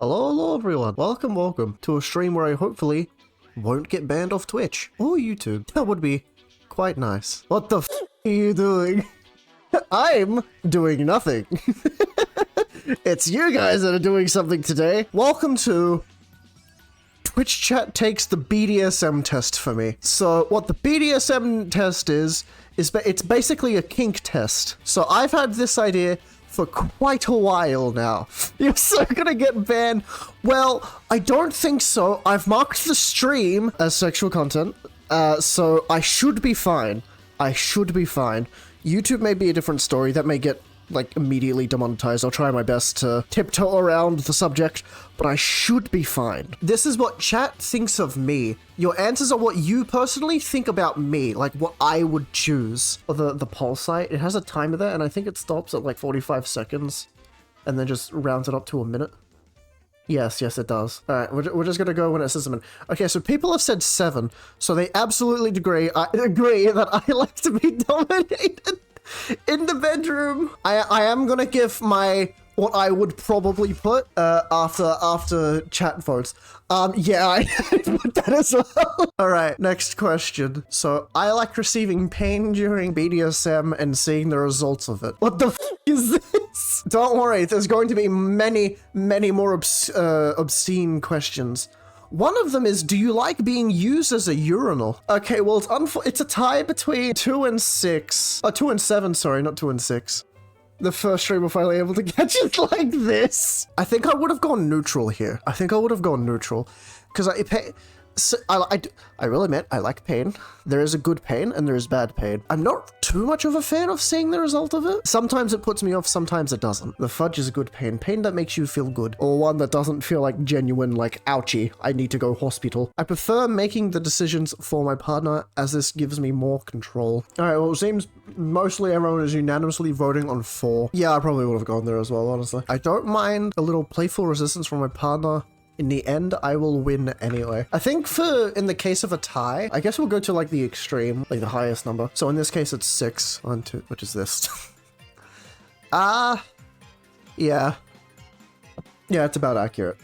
Hello everyone. Welcome to a stream where I hopefully won't get banned off Twitch or YouTube. That would be quite nice. What the f are you doing? I'm doing nothing. It's you guys that are doing something today. Welcome to Twitch chat takes the BDSM test for me. So what the BDSM test is it's basically a kink test. So I've had this idea for quite a while now. You're so gonna get banned. Well, I don't think so. I've marked the stream as sexual content, so I should be fine. I should be fine. YouTube may be a different story. That may get, like, immediately demonetized. I'll try my best to tiptoe around the subject, but I should be fine. This is what chat thinks of me. Your answers are what you personally think about me, like what I would choose. Or the poll site, it has a timer there, and I think it stops at like 45 seconds, and then just rounds it up to a minute. Yes, it does. Alright, we're just gonna go when it says a minute. Okay, so people have said 7, so they absolutely agree that I like to be dominated in the bedroom. I am gonna give my what I would probably put after chat votes. Yeah, I put that as well. All right, next question. So I like receiving pain during BDSM and seeing the results of it. What the f is this? Don't worry, there's going to be many more obscene questions. One of them is, do you like being used as a urinal? Okay, well, it's a tie between 2 and 6. 2 and 7, sorry, not 2 and 6. The first stream we're finally able to catch it like this. I think I would have gone neutral here. I think I would have gone neutral. Because I will admit, I like pain. There is a good pain and there is bad pain. I'm not too much of a fan of seeing the result of it. Sometimes it puts me off, sometimes it doesn't. The fudge is a good pain. Pain that makes you feel good. Or one that doesn't feel like genuine, like, ouchie, I need to go hospital. I prefer making the decisions for my partner as this gives me more control. Alright, well, it seems mostly everyone is unanimously voting on 4. Yeah, I probably would have gone there as well, honestly. I don't mind a little playful resistance from my partner. In the end, I will win anyway. I think in the case of a tie, I guess we'll go to like the extreme, like the highest number. So in this case, it's 6 on 2, which is this. Yeah. Yeah, it's about accurate.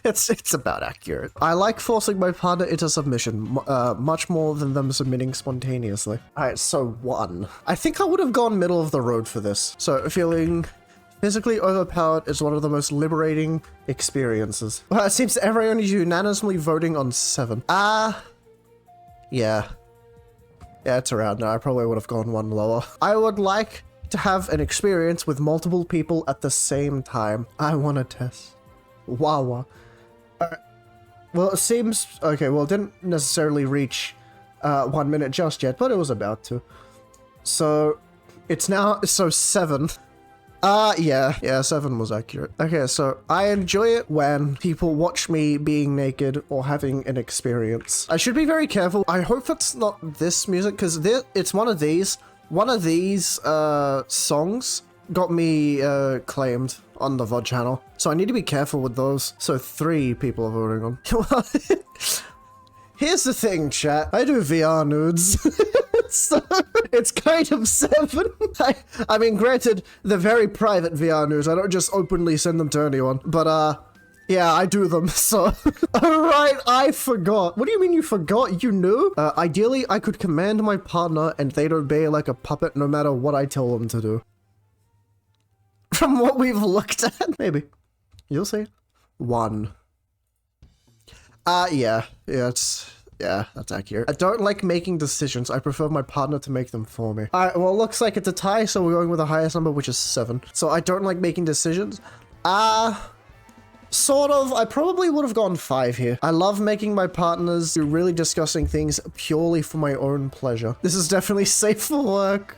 it's about accurate. I like forcing my partner into submission, much more than them submitting spontaneously. All right, so 1. I think I would have gone middle of the road for this. So feeling physically overpowered is one of the most liberating experiences. Well, it seems everyone is unanimously voting on 7. Yeah. Yeah, it's around now. I probably would have gone 1 lower. I would like to have an experience with multiple people at the same time. I want to test. Wawa. Well, it seems... Okay, well, it didn't necessarily reach 1 minute just yet, but it was about to. So, it's now... So, 7. Yeah, 7 was accurate. Okay, so I enjoy it when people watch me being naked or having an experience. I should be very careful. I hope it's not this music, because it's one of these. One of these songs got me claimed on the VOD channel, so I need to be careful with those. So 3 people are voting on. Here's the thing, chat. I do VR nudes. So it's kind of 7. I mean, granted, they're very private VR nudes. I don't just openly send them to anyone. But, yeah, I do them, so... Alright, I forgot. What do you mean you forgot? You knew? Ideally, I could command my partner and they'd obey like a puppet no matter what I tell them to do. From what we've looked at, maybe. You'll see. 1. Yeah, that's accurate. I don't like making decisions. I prefer my partner to make them for me. Alright, well, it looks like it's a tie, so we're going with the highest number, which is 7. So I don't like making decisions. Sort of. I probably would have gone 5 here. I love making my partners do really disgusting things purely for my own pleasure. This is definitely safe for work.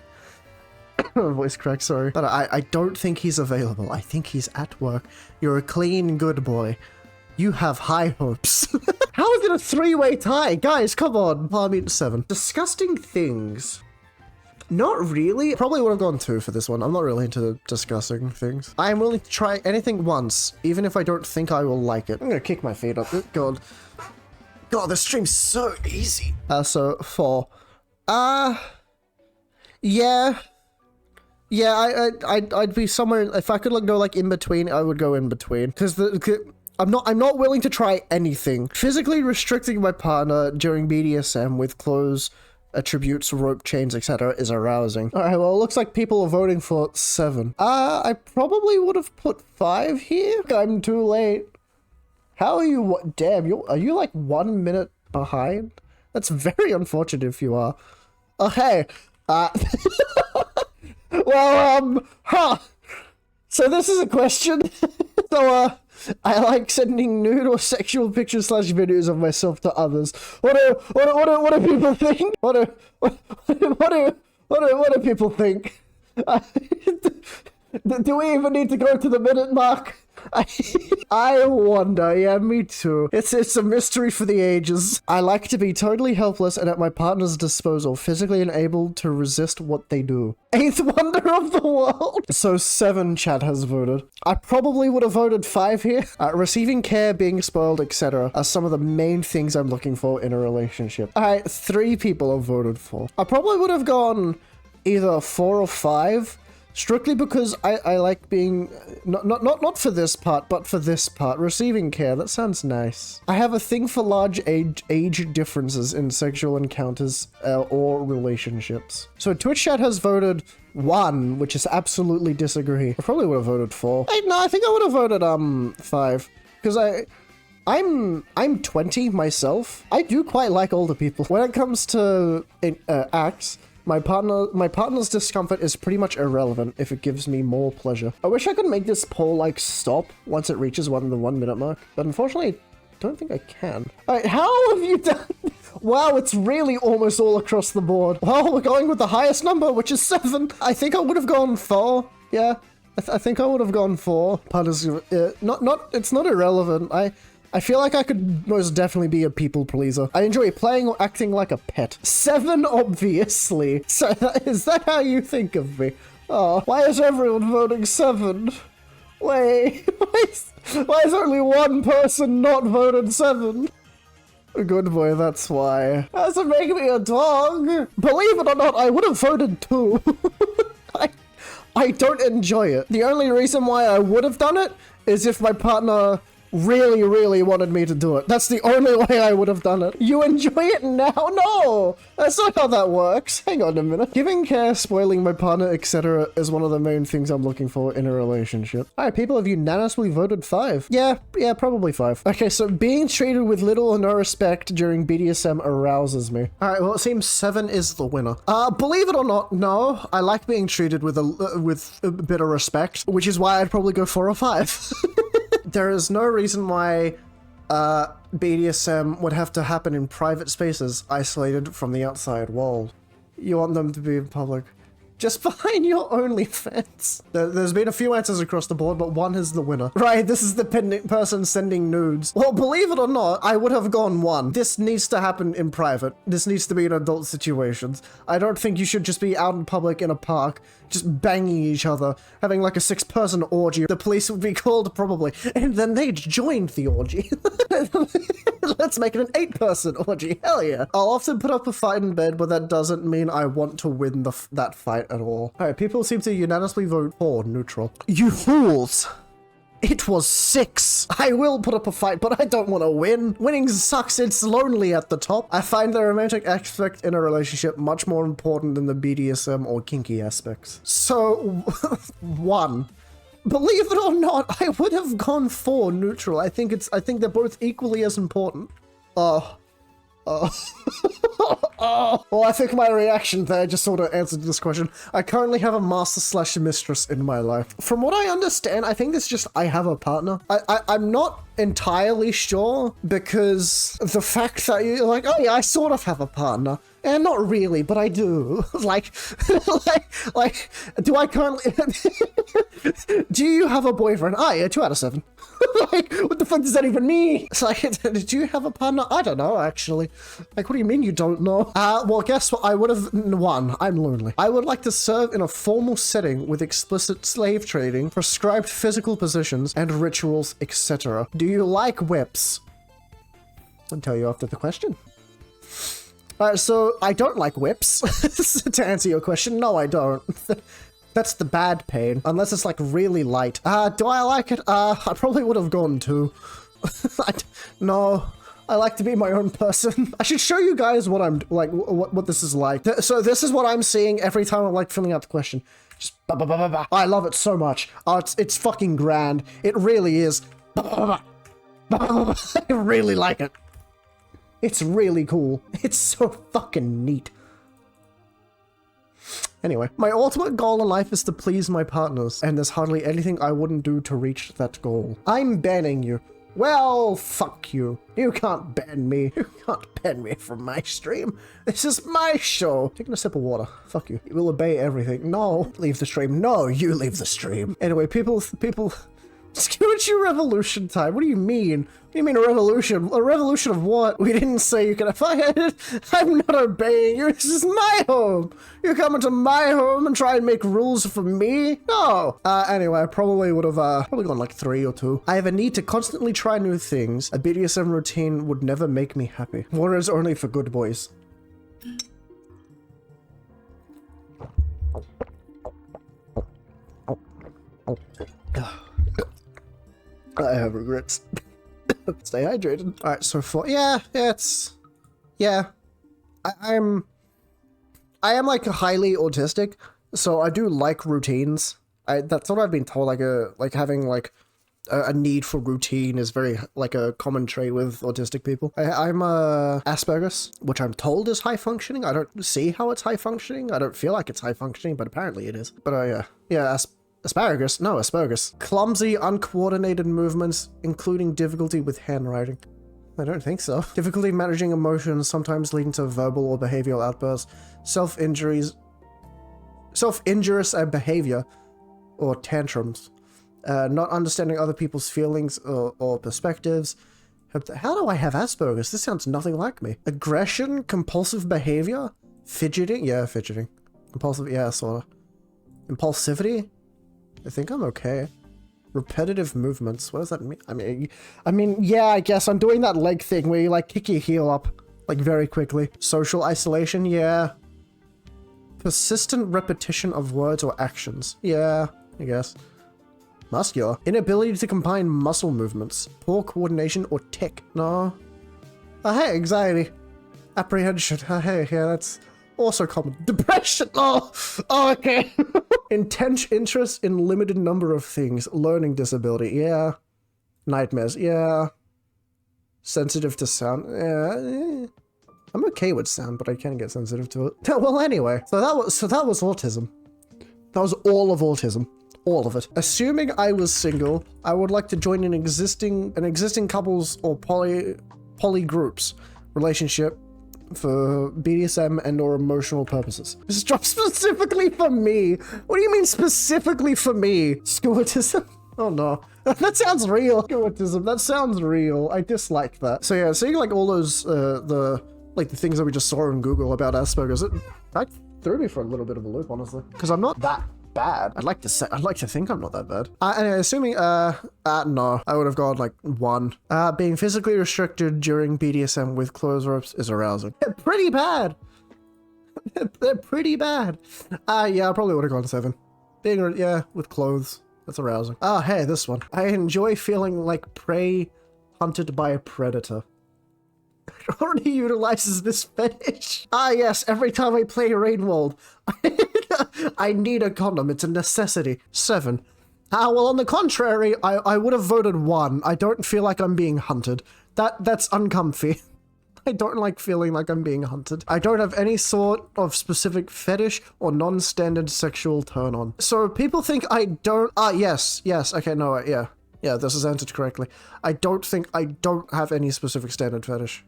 Voice crack, sorry. But I don't think he's available. I think he's at work. You're a clean, good boy. You have high hopes. How is it a 3-way tie? Guys, come on. Well, I mean, 7. Disgusting things. Not really. Probably would have gone 2 for this one. I'm not really into discussing things. I am willing to try anything once, even if I don't think I will like it. I'm gonna kick my feet up. God. God, this stream's so easy. So 4. Yeah. Yeah, I'd be somewhere, if I could like go like in between, I would go in between. Because I'm not willing to try anything. Physically restricting my partner during BDSM with clothes, attributes, rope chains, etc. is arousing. Alright, well, it looks like people are voting for 7. I probably would have put 5 here. I'm too late. How are you? Damn, are you like 1 minute behind? That's very unfortunate if you are. Okay. Well, so this is a question. So, I like sending nude or sexual pictures / videos of myself to others. What do people think? What do people think? Do we even need to go to the minute mark? I wonder, yeah, me too. It's a mystery for the ages. I like to be totally helpless and at my partner's disposal, physically unable to resist what they do. 8th wonder of the world. So 7 chat has voted. I probably would have voted 5 here. Receiving care, being spoiled, etc. are some of the main things I'm looking for in a relationship. Alright, 3 people have voted for. I probably would have gone either 4 or 5. Strictly because I like being, not for this part, but for this part. Receiving care, that sounds nice. I have a thing for large age differences in sexual encounters or relationships. So Twitch chat has voted 1, which is absolutely disagree. I probably would have voted 4. No, I think I would have voted 5. Because I'm 20 myself. I do quite like older people. When it comes to acts, my partner's discomfort is pretty much irrelevant if it gives me more pleasure. I wish I could make this poll like stop once it reaches the 1 minute mark, but unfortunately, I don't think I can. Alright, how have you done? Wow, it's really almost all across the board. Well, we're going with the highest number, which is 7. I think I would have gone 4. Yeah, I think I would have gone 4. Partners, it's not irrelevant. I feel like I could most definitely be a people pleaser. I enjoy playing or acting like a pet. 7, obviously. So is that how you think of me? Oh, why is everyone voting 7? Wait, why is only 1 person not voted 7? Good boy, that's why. Does it make me a dog? Believe it or not, I would have voted 2. I don't enjoy it. The only reason why I would have done it is if my partner really wanted me to do it. That's the only way I would have done it. You enjoy it now? No! That's not how that works. Hang on a minute. Giving care, spoiling my partner, etc. is one of the main things I'm looking for in a relationship. Alright, people have unanimously voted 5. Yeah, probably 5. Okay, so being treated with little or no respect during BDSM arouses me. Alright, well, it seems 7 is the winner. Believe it or not, no. I like being treated with a bit of respect, which is why I'd probably go 4 or 5. There is no reason why BDSM would have to happen in private spaces, isolated from the outside world. You want them to be in public. Just behind your OnlyFans. There's been a few answers across the board, but 1 is the winner. Right, this is the person sending nudes. Well, believe it or not, I would have gone 1. This needs to happen in private. This needs to be in adult situations. I don't think you should just be out in public in a park, just banging each other, having like a 6-person orgy. The police would be called probably, and then they'd join the orgy. Let's make it an 8-person orgy. Hell yeah. I'll often put up a fight in bed, but that doesn't mean I want to win that fight at all. Alright, people seem to unanimously vote for neutral. You fools! It was 6. I will put up a fight, but I don't want to win. Winning sucks. It's lonely at the top. I find the romantic aspect in a relationship much more important than the BDSM or kinky aspects. So, 1. Believe it or not, I would have gone 4 neutral. I think they're both equally as important. Well, I think my reaction there just sort of answered this question. I currently have a master/mistress in my life. From what I understand, I think it's just I have a partner. I'm not entirely sure, because the fact that you're like, oh yeah, I sort of have a partner. And not really, but I do. like, do I currently... Do you have a boyfriend? Oh yeah, 2 out of 7. Like, what the fuck does that even mean? It's like, do you have a partner? I don't know, actually. Like, what do you mean you don't know? Well, guess what? I would have... 1, I'm lonely. I would like to serve in a formal setting with explicit slave trading, prescribed physical positions, and rituals, etc. Do you like whips? I'll tell you after the question. So I don't like whips. To answer your question, no, I don't. That's the bad pain, unless it's like really light. Do I like it? I probably would have gone 2. No. I like to be my own person. I should show you guys what I'm like, what this is like. So this is what I'm seeing every time I'm like filling out the question. Just ba ba ba ba ba. I love it so much. Oh, it's fucking grand. It really is. Ba ba ba ba. Ba ba ba. I really like it. It's really cool. It's so fucking neat. Anyway, my ultimate goal in life is to please my partners, and there's hardly anything I wouldn't do to reach that goal. I'm banning you. Well, fuck you. You can't ban me. You can't ban me from my stream. This is my show. Taking a sip of water. Fuck you. You will obey everything. No. Leave the stream. No, you leave the stream. Anyway, people... Scuachu revolution time. What do you mean? What do you mean a revolution? A revolution of what? We didn't say you can fight it. I'm not obeying you. This is my home. You come into my home and try and make rules for me? No. Anyway, I probably would have probably gone like 3 or 2. I have a need to constantly try new things. A BDSM routine would never make me happy. Water is only for good boys. I have regrets. Stay hydrated. Alright, so for I am like highly autistic, so I do like routines. That's what I've been told, like having like a need for routine is very like a common trait with autistic people. I'm Asperger's, which I'm told is high functioning. I don't see how it's high functioning. I don't feel like it's high functioning, but apparently it is. But Asparagus? No, Asperger's. Clumsy, uncoordinated movements, including difficulty with handwriting. I don't think so. Difficulty managing emotions, sometimes leading to verbal or behavioral outbursts. Self-injurious behavior, or tantrums. Not understanding other people's feelings or perspectives. How do I have Asperger's? This sounds nothing like me. Aggression, compulsive behavior, fidgeting. Yeah, fidgeting. Compulsive, yeah, sort of. Impulsivity. I think I'm okay. Repetitive movements. What does that mean? I mean, yeah, I guess I'm doing that leg thing where you like kick your heel up, like very quickly. Social isolation, yeah. Persistent repetition of words or actions. Yeah, I guess. Muscular. Inability to combine muscle movements. Poor coordination or tic. No. Hey, anxiety. Apprehension. Hey, yeah, that's also common. Depression. Oh, okay. Intense interest in limited number of things. Learning disability. Yeah. Nightmares. Yeah. Sensitive to sound. Yeah. I'm okay with sound, but I can get sensitive to it. Well, anyway. So that was autism. That was all of autism. All of it. Assuming I was single, I would like to join an existing couples or poly groups relationship for BDSM and or emotional purposes. This is dropped specifically for me. What do you mean specifically for me? Scuatism? Oh no. That sounds real. Scuatism, that sounds real. I dislike that. So yeah, seeing like all those, the things that we just saw on Google about Asperger's, that threw me for a little bit of a loop, honestly. Because I'm not that bad. I'd like to think I'm not that bad. Anyway, assuming, no, I would have gone like 1. Being physically restricted during BDSM with clothes ropes is arousing. They're pretty bad. They're pretty bad. Yeah, I probably would have gone 7. Being, yeah, with clothes, that's arousing. Hey, this one. I enjoy feeling like prey hunted by a predator. It already utilizes this fetish. Yes, every time I play Rainwald, I need a condom. It's a necessity. 7. Well, on the contrary, I would have voted 1. I don't feel like I'm being hunted. That's uncomfy. I don't like feeling like I'm being hunted. I don't have any sort of specific fetish or non-standard sexual turn-on. So people think I don't... yes. Okay, no, yeah. Yeah, this is answered correctly. I don't have any specific standard fetish.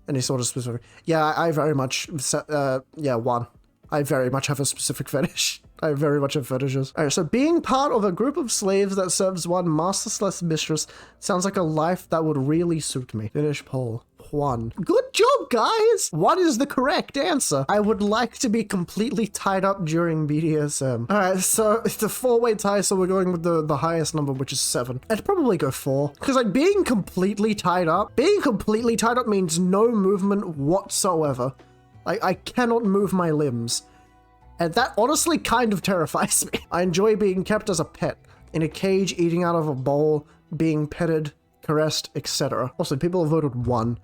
Any sort of specific... Yeah, I very much... yeah, 1. I very much have a specific fetish. I very much have fetishes. Alright, so being part of a group of slaves that serves one master/mistress sounds like a life that would really suit me. Finish poll. 1. Good job, guys! 1 is the correct answer. I would like to be completely tied up during BDSM. Alright, so it's a 4-way tie, so we're going with the highest number, which is 7. I'd probably go 4. Because like being completely tied up means no movement whatsoever. I cannot move my limbs. And that honestly kind of terrifies me. I enjoy being kept as a pet, in a cage, eating out of a bowl, being petted, caressed, etc. Also, people have voted 1.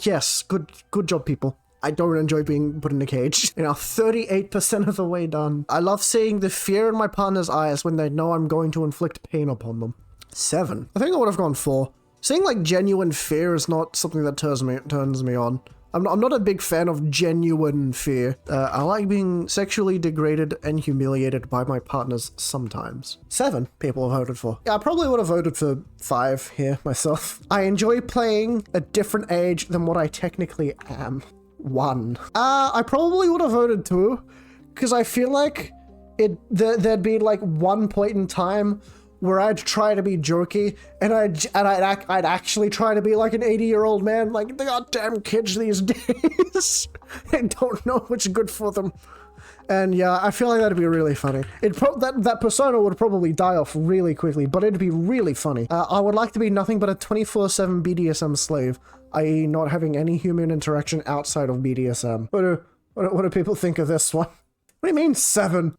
Yes, good job, people. I don't enjoy being put in a cage. 38% of the way done. I love seeing the fear in my partner's eyes when they know I'm going to inflict pain upon them. 7. I think I would have gone 4. Seeing like genuine fear is not something that turns me on. I'm not a big fan of genuine fear. I like being sexually degraded and humiliated by my partners sometimes. 7 people have voted for. Yeah, I probably would have voted for 5 here myself. I enjoy playing a different age than what I technically am. 1. I probably would have voted 2, because I feel like there'd be like one point in time where I'd try to be jokey, and I'd actually try to be like an 80-year-old man, like the goddamn kids these days. I don't know what's good for them. And yeah, I feel like that'd be really funny. That persona would probably die off really quickly, but it'd be really funny. I would like to be nothing but a 24/7 BDSM slave, i.e. not having any human interaction outside of BDSM. What do people think of this one? What do you mean 7?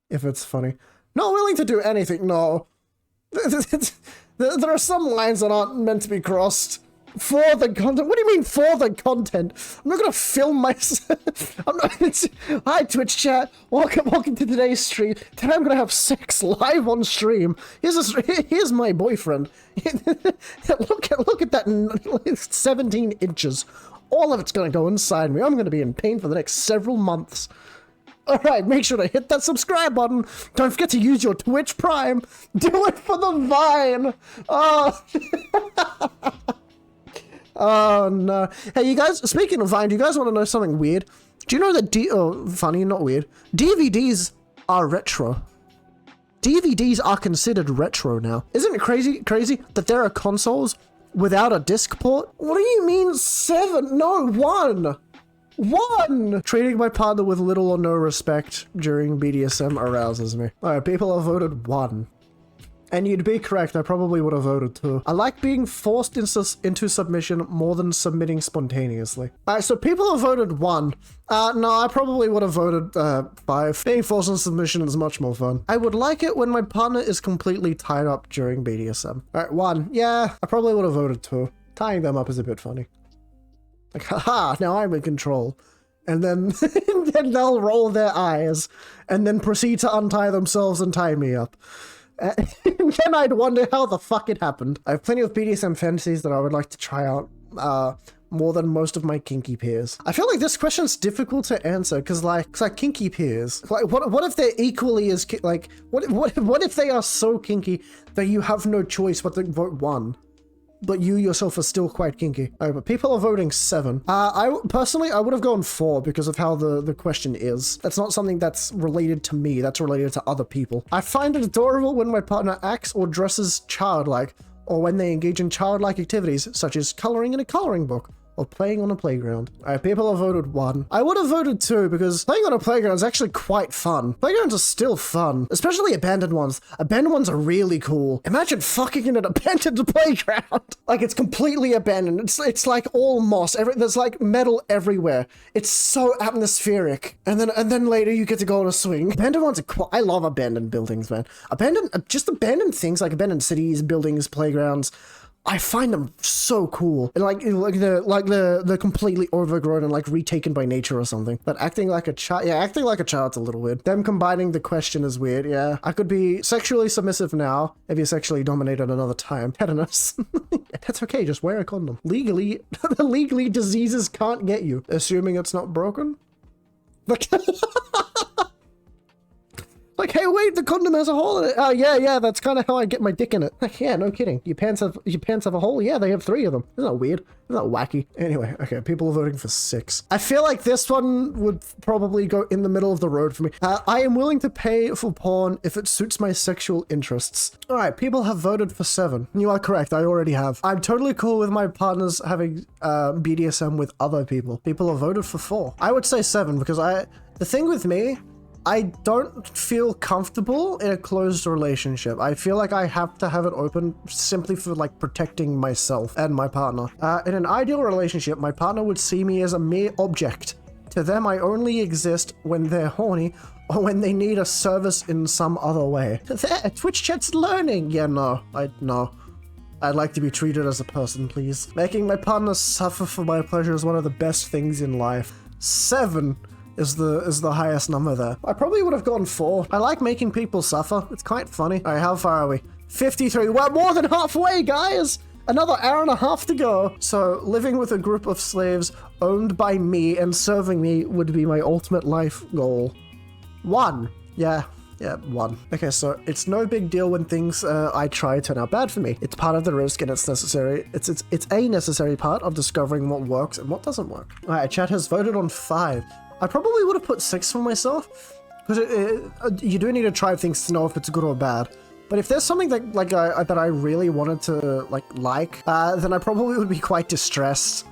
If it's funny. Not willing to do anything, no. There are some lines that aren't meant to be crossed. For the content? What do you mean for the content? I'm not gonna film myself. I'm not. Hi Twitch chat. Welcome to today's stream. Today I'm gonna have sex live on stream. Here's my boyfriend. look at that 17 inches. All of it's gonna go inside me. I'm gonna be in pain for the next several months. Alright, make sure to hit that subscribe button. Don't forget to use your Twitch Prime. Do it for the Vine. Oh. Oh no. Hey, you guys, speaking of Vine, do you guys want to know something weird? Do you know that funny, not weird. DVDs are retro. DVDs are considered retro now. Isn't it crazy that there are consoles without a disc port? What do you mean 7? No, 1. 1! Treating my partner with little or no respect during BDSM arouses me. Alright, people have voted 1. And you'd be correct, I probably would have voted 2. I like being forced into submission more than submitting spontaneously. Alright, so people have voted 1. No, I probably would have voted 5. Being forced into submission is much more fun. I would like it when my partner is completely tied up during BDSM. Alright, 1. Yeah, I probably would have voted 2. Tying them up is a bit funny. Like, haha, now I'm in control. And then, then they'll roll their eyes and then proceed to untie themselves and tie me up. And then I'd wonder how the fuck it happened. I have plenty of BDSM fantasies that I would like to try out more than most of my kinky peers. I feel like this question's difficult to answer because like kinky peers. Like what if they're equally as like what if they are so kinky that you have no choice but to vote 1? But you yourself are still quite kinky. Alright, but people are voting 7. Personally, I would have gone 4 because of how the question is. That's not something that's related to me, that's related to other people. I find it adorable when my partner acts or dresses childlike, or when they engage in childlike activities, such as coloring in a coloring book, or playing on a playground. Alright, people have voted 1. I would have voted 2 because playing on a playground is actually quite fun. Playgrounds are still fun, especially abandoned ones. Abandoned ones are really cool. Imagine fucking in an abandoned playground. Like it's completely abandoned. It's like all moss. There's like metal everywhere. It's so atmospheric. And then later you get to go on a swing. Abandoned ones are I love abandoned buildings, man. Just abandoned things like abandoned cities, buildings, playgrounds. I find them so cool. And like they're completely overgrown and like retaken by nature or something. But acting like a child, yeah, acting like a child's a little weird. Them combining the question is weird, yeah. I could be sexually submissive now if you're sexually dominated another time. Tetanus. That's okay, just wear a condom. Legally diseases can't get you. Assuming it's not broken? Like, hey, wait, the condom has a hole in it. Oh, yeah, that's kind of how I get my dick in it. Like, yeah, no kidding. Your pants have a hole? Yeah, they have 3 of them. Isn't that weird? Isn't that wacky? Anyway, okay, people are voting for 6. I feel like this one would probably go in the middle of the road for me. I am willing to pay for porn if it suits my sexual interests. All right, people have voted for 7. You are correct, I already have. I'm totally cool with my partners having BDSM with other people. People have voted for 4. I would say 7 because the thing with me, I don't feel comfortable in a closed relationship. I feel like I have to have it open simply for like protecting myself and my partner. In an ideal relationship, my partner would see me as a mere object To them, I only exist when they're horny or when they need a service in some other way. There, Twitch chat's learning. Yeah, no. I'd like to be treated as a person, please. Making my partner suffer for my pleasure is one of the best things in life. 7 is the highest number there. I probably would have gone 4. I like making people suffer. It's quite funny. All right, how far are we? 53. We're more than halfway, guys! Another hour and a half to go. So, living with a group of slaves owned by me and serving me would be my ultimate life goal. 1. Yeah, 1. Okay, so it's no big deal when things I try turn out bad for me. It's part of the risk and it's necessary. It's a necessary part of discovering what works and what doesn't work. All right, chat has voted on 5. I probably would have put 6 for myself, because you do need to try things to know if it's good or bad. But if there's something that that I really wanted to like, then I probably would be quite distressed.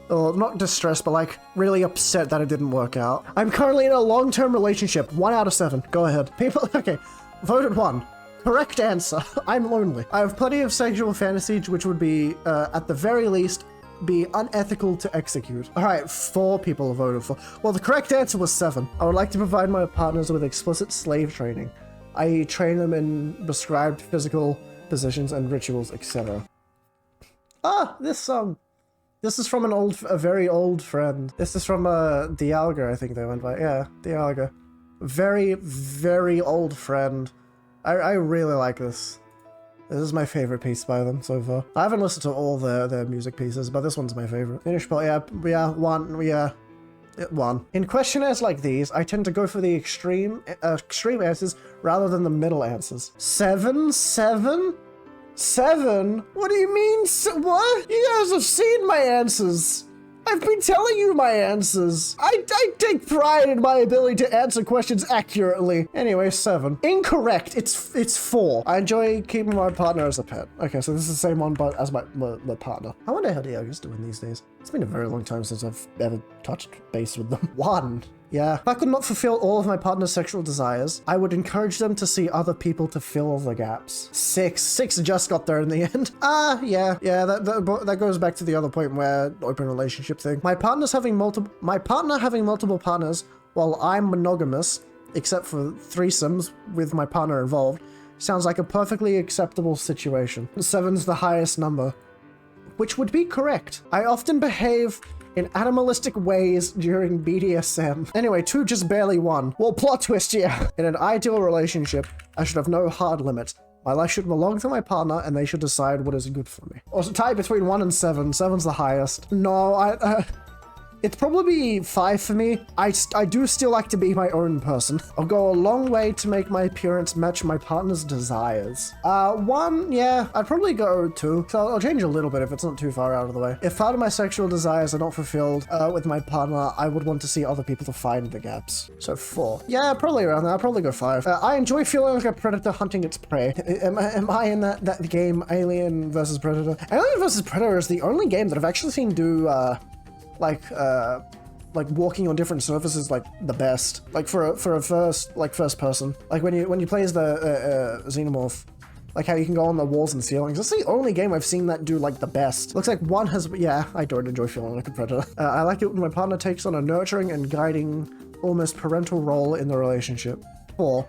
Or not distressed, but like really upset that it didn't work out. I'm currently in a long-term relationship. 1 out of 7. Go ahead. People, okay. Voted 1. Correct answer. I'm lonely. I have plenty of sexual fantasies, which would be, at the very least, be unethical to execute. All right, 4 people voted for. Well, the correct answer was 7. I would like to provide my partners with explicit slave training. I train them in prescribed physical positions and rituals, etc. Ah, this song. This is from a very old friend. This is from Dialga, I think they went by. Yeah, Dialga. Very, very old friend. I really like this. This is my favorite piece by them so far. I haven't listened to all their music pieces, but this one's my favorite. Finish, but yeah, 1. In questionnaires like these, I tend to go for the extreme answers rather than the middle answers. 7? 7? 7? What do you mean? What? You guys have seen my answers. I've been telling you my answers. I take pride in my ability to answer questions accurately. Anyway, 7. Incorrect. It's 4. I enjoy keeping my partner as a pet. Okay, so this is the same one, but as my partner. I wonder how Diago's doing these days. It's been a very long time since I've ever touched base with them. 1. Yeah. If I could not fulfill all of my partner's sexual desires, I would encourage them to see other people to fill the gaps. 6. 6 just got there in the end. Yeah, that goes back to the other point where open relationship thing. My partner having multiple partners while I'm monogamous, except for threesomes with my partner involved, sounds like a perfectly acceptable situation. 7's the highest number, which would be correct. I often behave in animalistic ways during BDSM. Anyway, 2 just barely won. Well, plot twist, yeah. In an ideal relationship, I should have no hard limits. My life should belong to my partner, and they should decide what is good for me. Also, tie between 1 and 7. 7's the highest. No, it's probably 5 for me. I do still like to be my own person. I'll go a long way to make my appearance match my partner's desires. 1, yeah, I'd probably go 2. So I'll change a little bit if it's not too far out of the way. If part of my sexual desires are not fulfilled with my partner, I would want to see other people to find the gaps. So 4. Yeah, probably around there. I'll probably go 5. I enjoy feeling like a predator hunting its prey. Am I in that game, Alien vs. Predator? Alien vs. Predator is the only game that I've actually seen do, like walking on different surfaces like the best, like for a first person, like when you play as the xenomorph, like how you can go on the walls and ceilings. That's the only game I've seen that do like the best. Looks like 1 has, yeah, I don't enjoy feeling like a predator. I like it when my partner takes on a nurturing and guiding, almost parental role in the relationship. 4.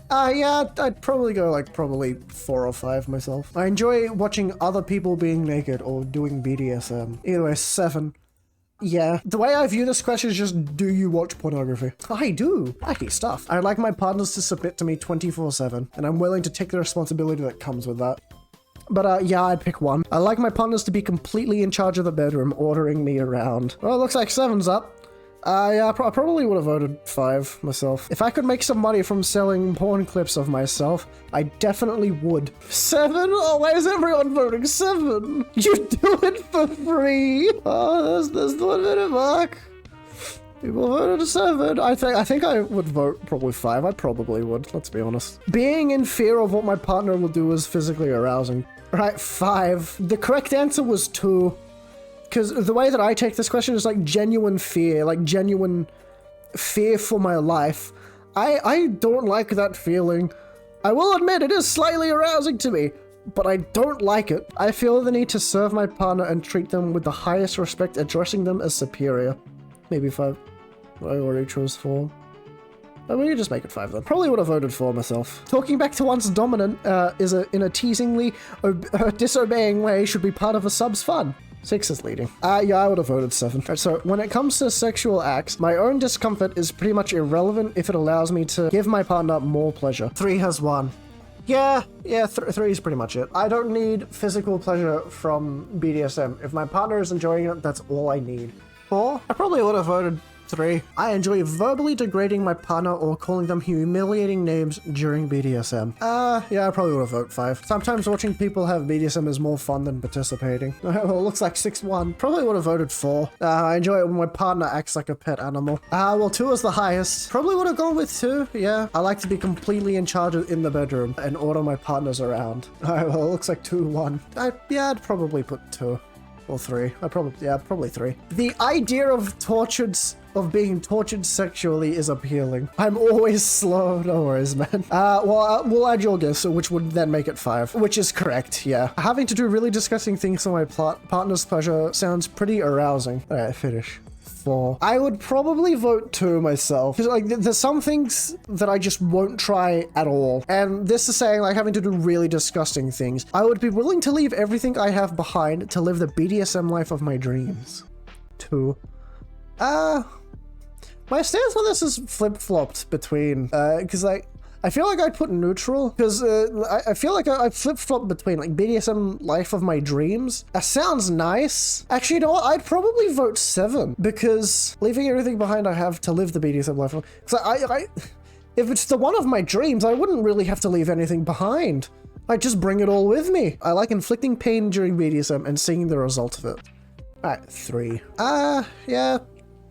Yeah, I'd probably go probably 4 or 5 myself. I enjoy watching other people being naked or doing BDSM. Either way, 7. Yeah, the way I view this question is just, do you watch pornography? I do. Wacky stuff. I'd like my partners to submit to me 24/7, and I'm willing to take the responsibility that comes with that. But yeah, I'd pick 1. I like my partners to be completely in charge of the bedroom, ordering me around. Well, it looks like 7's up. Yeah, I probably would have voted 5 myself. If I could make some money from selling porn clips of myself, I definitely would. 7? Oh, why is everyone voting 7? You do it for free. Oh, there's the 1 minute mark. People voted 7. I think I would vote probably 5. I probably would, let's be honest. Being in fear of what my partner will do is physically arousing. Right, 5. The correct answer was 2. Because the way that I take this question is like genuine fear for my life. I don't like that feeling. I will admit it is slightly arousing to me, but I don't like it. I feel the need to serve my partner and treat them with the highest respect, addressing them as superior. Maybe 5. I already chose 4. Oh, we could just make it 5 then. Probably would have voted 4 myself. Talking back to one's dominant in a teasingly disobeying way should be part of a sub's fun. 6 is leading. Yeah, I would have voted 7. Right, so when it comes to sexual acts, my own discomfort is pretty much irrelevant if it allows me to give my partner more pleasure. 3 has 1. Yeah, 3 is pretty much it. I don't need physical pleasure from BDSM. If my partner is enjoying it, that's all I need. 4? I probably would have voted 3. I enjoy verbally degrading my partner or calling them humiliating names during BDSM. Yeah, I probably would have voted 5. Sometimes watching people have BDSM is more fun than participating. Well, it looks like 6-1. Probably would have voted 4. I enjoy it when my partner acts like a pet animal. Well, 2 is the highest. Probably would have gone with 2, yeah. I like to be completely in charge in the bedroom and order my partners around. Well, it looks like 2-1. Yeah, I'd probably put 2. Or 3. Probably 3. The idea of being tortured sexually is appealing. I'm always slow. No worries, man. Well, we'll add your guess, which would then make it 5. Which is correct, yeah. Having to do really disgusting things for my partner's pleasure sounds pretty arousing. Alright, finish. 4. I would probably vote 2 myself. Because, like, there's some things that I just won't try at all. And this is saying, like, having to do really disgusting things. I would be willing to leave everything I have behind to live the BDSM life of my dreams. 2. My stance on this is flip-flopped between, because, like, I feel like I'd put neutral, because I feel like I flip-flopped between, like, BDSM life of my dreams. That sounds nice. Actually, you know what? I'd probably vote 7, because leaving everything behind I have to live the BDSM life. Because if it's the one of my dreams, I wouldn't really have to leave anything behind. I'd just bring it all with me. I like inflicting pain during BDSM and seeing the result of it. Alright, 3. Yeah,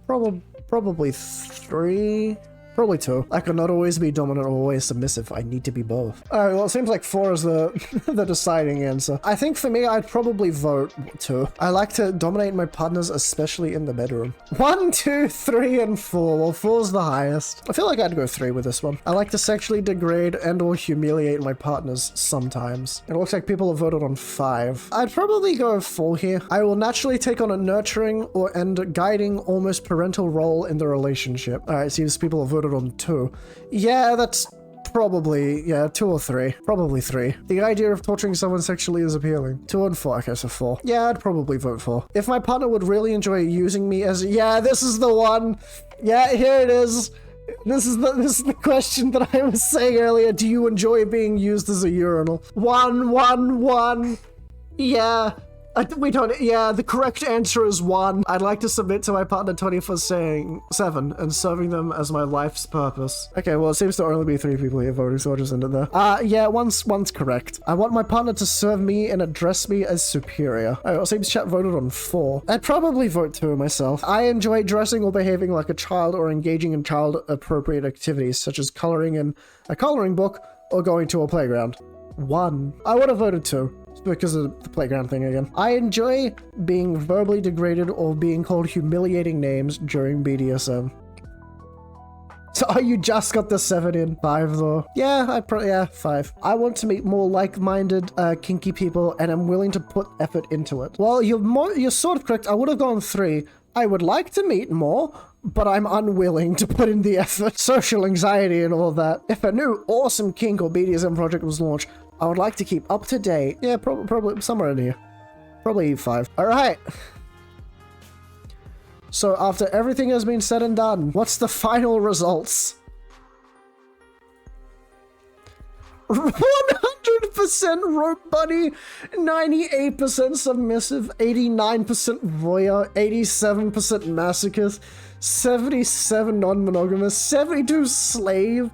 probably 3. Probably 2. I could not always be dominant or always submissive. I need to be both. Alright, well, it seems like 4 is the the deciding answer. I think for me, I'd probably vote 2. I like to dominate my partners, especially in the bedroom. 1, 2, 3, and 4. Well, 4's the highest. I feel like I'd go 3 with this one. I like to sexually degrade and or humiliate my partners sometimes. It looks like people have voted on 5. I'd probably go 4 here. I will naturally take on a nurturing and guiding, almost parental role in the relationship. Alright, seems people have voted on 2. Yeah, that's probably, 2 or 3. Probably 3. The idea of torturing someone sexually is appealing. 2 and 4, okay, so 4. Yeah, I'd probably vote 4. If my partner would really enjoy using me as, yeah, this is the one. Yeah, here it is. This is the question that I was saying earlier. Do you enjoy being used as a urinal? 1, 1, 1. Yeah. The correct answer is 1. I'd like to submit to my partner 24/7 and serving them as my life's purpose. Okay, well, it seems to only be 3 people here voting, so I'll just end it there. Yeah, one's correct. I want my partner to serve me and address me as superior. Oh, it seems chat voted on 4. I'd probably vote 2 myself. I enjoy dressing or behaving like a child or engaging in child-appropriate activities, such as coloring in a coloring book or going to a playground. 1. I would have voted 2. Because of the playground thing again. I enjoy being verbally degraded or being called humiliating names during BDSM. So you just got the 7 in. 5 though. Yeah, 5. I want to meet more like-minded, kinky people, and I'm willing to put effort into it. Well, you're sort of correct. I would have gone 3. I would like to meet more, but I'm unwilling to put in the effort. Social anxiety and all that. If a new awesome kink or BDSM project was launched, I would like to keep up to date. Yeah, probably somewhere in here. Probably 5. All right. So after everything has been said and done, what's the final results? 100% rope buddy, 98% submissive, 89% voyeur, 87% masochist, 77 non-monogamous, 72 slave,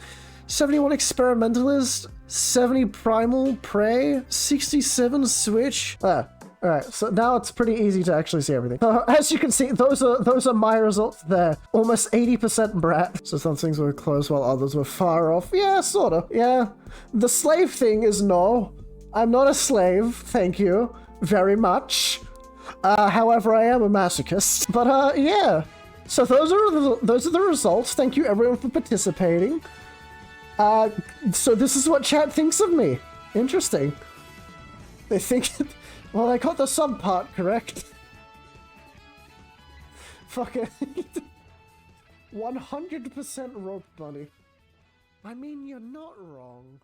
71 experimentalist, 70 primal prey, 67 switch. Alright, so now it's pretty easy to actually see everything. As you can see, those are my results there. Almost 80% brat. So some things were close while others were far off. Yeah, sorta. Yeah. The slave thing is no. I'm not a slave, thank you very much. However, I am a masochist. But yeah. So those are the results. Thank you everyone for participating. So this is what chat thinks of me. Interesting. They think, well, I got the sub part correct. Fuck it. 100% rope bunny. I mean, you're not wrong.